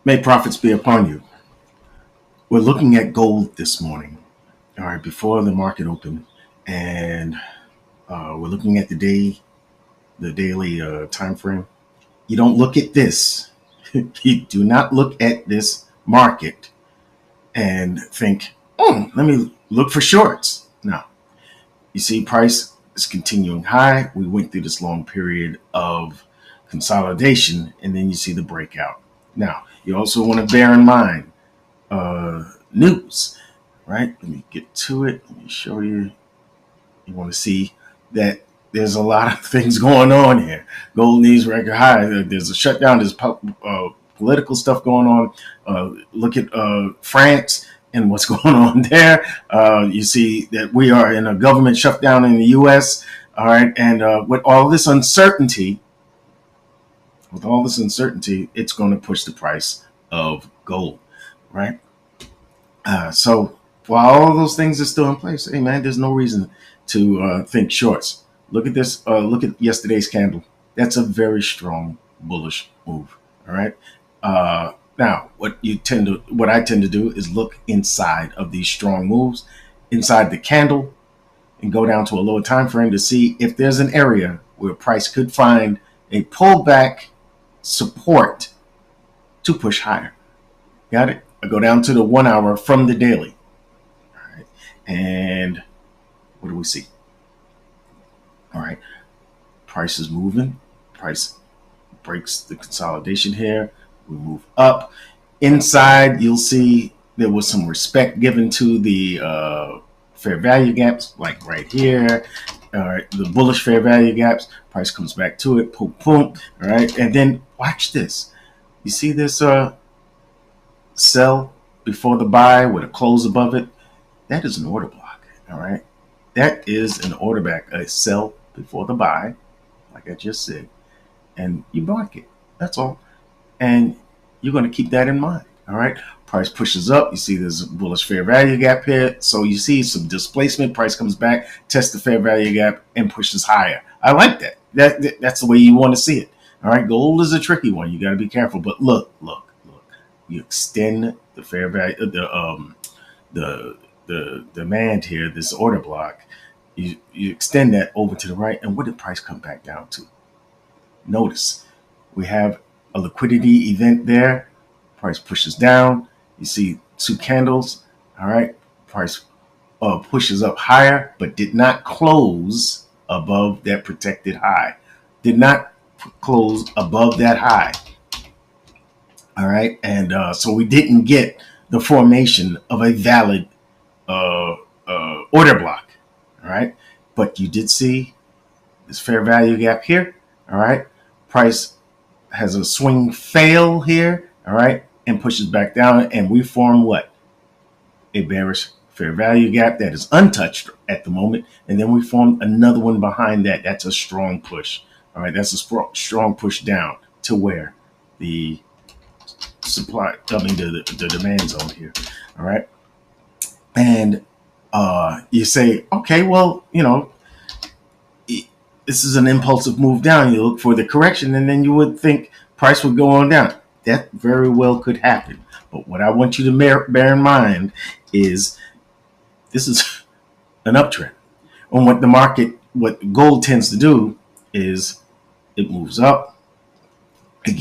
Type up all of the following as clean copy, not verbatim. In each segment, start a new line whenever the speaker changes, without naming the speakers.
May profits be upon you. We're looking at gold this morning, all right, before the market opened, and we're looking at the daily time frame. You don't look at this. You do not look at this market and think, let me look for shorts. No, you see, price is continuing high. We went through this long period of consolidation, and then you see the breakout. Now, you also want to bear in mind news, right? Let me get to it. Let me show you. You want to see that there's a lot of things going on here. Gold needs record high. There's a shutdown. There's political stuff going on. Look at France and what's going on there. You see that we are in a government shutdown in the U.S. All right, and with all this uncertainty, it's going to push the price of gold, right? So while all those things are still in place, hey man, there's no reason to think shorts. Look at this. Look at yesterday's candle. That's a very strong bullish move. All right. Now, what I tend to do is look inside of these strong moves, inside the candle, and go down to a lower time frame to see if there's an area where price could find a pullback support to push higher. Got it? I go down to the 1 hour from the daily. All right. And what do we see? All right. Price is moving. Price breaks the consolidation here. We move up. Inside, you'll see there was some respect given to the fair value gaps, like right here. All right, the bullish fair value gaps. Price comes back to it. Boom, boom. All right, and then watch this. You see this sell before the buy with a close above it? That is an order block. All right, that is an order back. A sell before the buy, like I just said, and you block it. That's all. And you're going to keep that in mind. All right. Price pushes up. You see there's a bullish fair value gap here. So you see some displacement. Price comes back, tests the fair value gap, and pushes higher. I like that. That's the way you want to see it. All right. Gold is a tricky one. You got to be careful. But look. You extend the fair value, the demand here, this order block. You extend that over to the right. And what did price come back down to? Notice we have a liquidity event there. Price pushes down. You see two candles. All right. Price pushes up higher, but did not close above that protected high. Did not close above that high. All right. And so we didn't get the formation of a valid order block. All right. But you did see this fair value gap here. All right. Price has a swing fail here, all right, and pushes back down, and we form what? A bearish fair value gap that is untouched at the moment, and then we form another one behind that. That's a strong push, all right. That's a strong push down to where the supply, the demand zone here, all right. And you say, okay, well, this is an impulsive move down. You look for the correction, and then you would think price would go on down. That very well could happen. But what I want you to bear in mind is this is an uptrend. And what gold tends to do is it moves up. It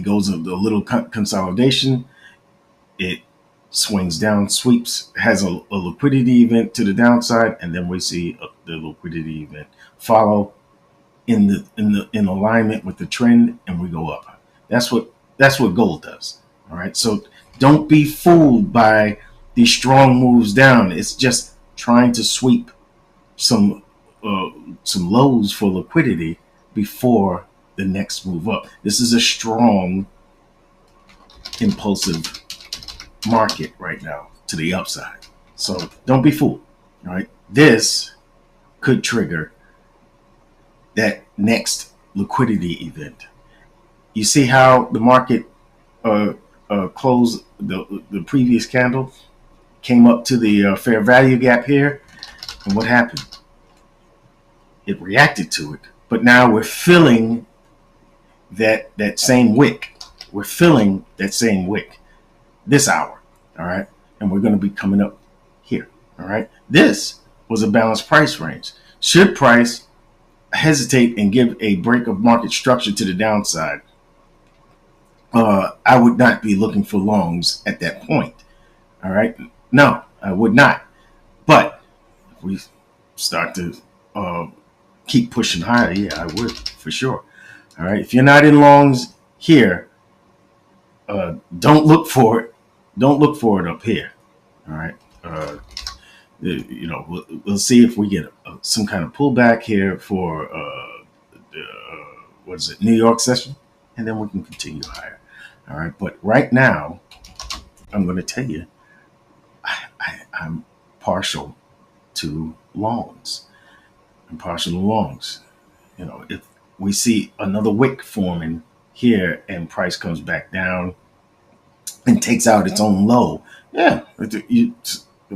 goes a little consolidation. It swings down, sweeps, has a liquidity event to the downside, and then we see the liquidity event follow in alignment with the trend, and we go up. That's what gold does. All right. So don't be fooled by these strong moves down. It's just trying to sweep some lows for liquidity before the next move up. This is a strong, impulsive market right now to the upside. So don't be fooled. All right. This could trigger that next liquidity event. You see how the market closed the previous candle, came up to the fair value gap here, and what happened? It reacted to it, but now we're filling that same wick we're filling that same wick this hour. All right. And we're going to be coming up here. All right. This was a balanced price range. Should price hesitate and give a break of market structure to the downside, I would not be looking for longs at that point. All right. No, I would not. But if we start to keep pushing higher, yeah, I would for sure. All right. If you're not in longs here, don't look for it. Don't look for it up here. All right. We'll see if we get some kind of pullback here for what is it, New York session, and then we can continue higher. All right. But right now, I'm going to tell you, I'm partial to longs. I'm partial to longs. If we see another wick forming here and price comes back down and takes out its own low, yeah, you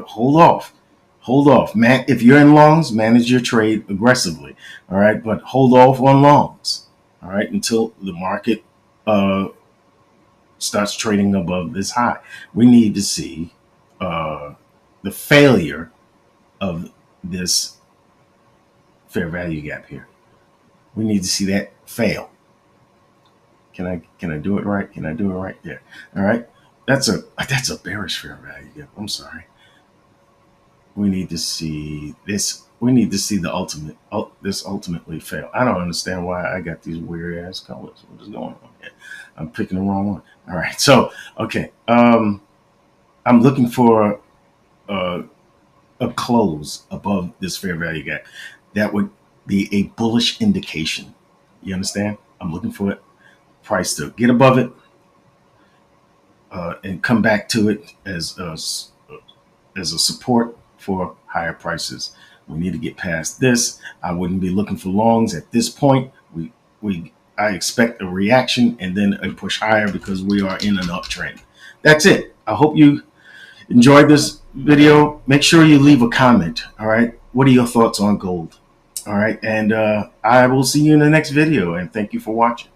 hold off. Hold off, man. If you're in longs, manage your trade aggressively. All right, but hold off on longs. All right, until the market starts trading above this high. We need to see the failure of this fair value gap here. We need to see that fail. Can I do it right? Can I do it right? Yeah. All right. That's a bearish fair value gap. I'm sorry. We need to see this. We need to see the ultimate. This ultimately fail. I don't understand why I got these weird ass colors. What is going on here? I'm picking the wrong one. All right. So okay. I'm looking for a close above this fair value gap. That would be a bullish indication. You understand? I'm looking for it. Price to get above it and come back to it as a support for higher prices. We need to get past this. I wouldn't be looking for longs at this point. I expect a reaction and then a push higher because we are in an uptrend. That's it. I hope you enjoyed this video. Make sure you leave a comment. All right. What are your thoughts on gold? All right. And I will see you in the next video. And thank you for watching.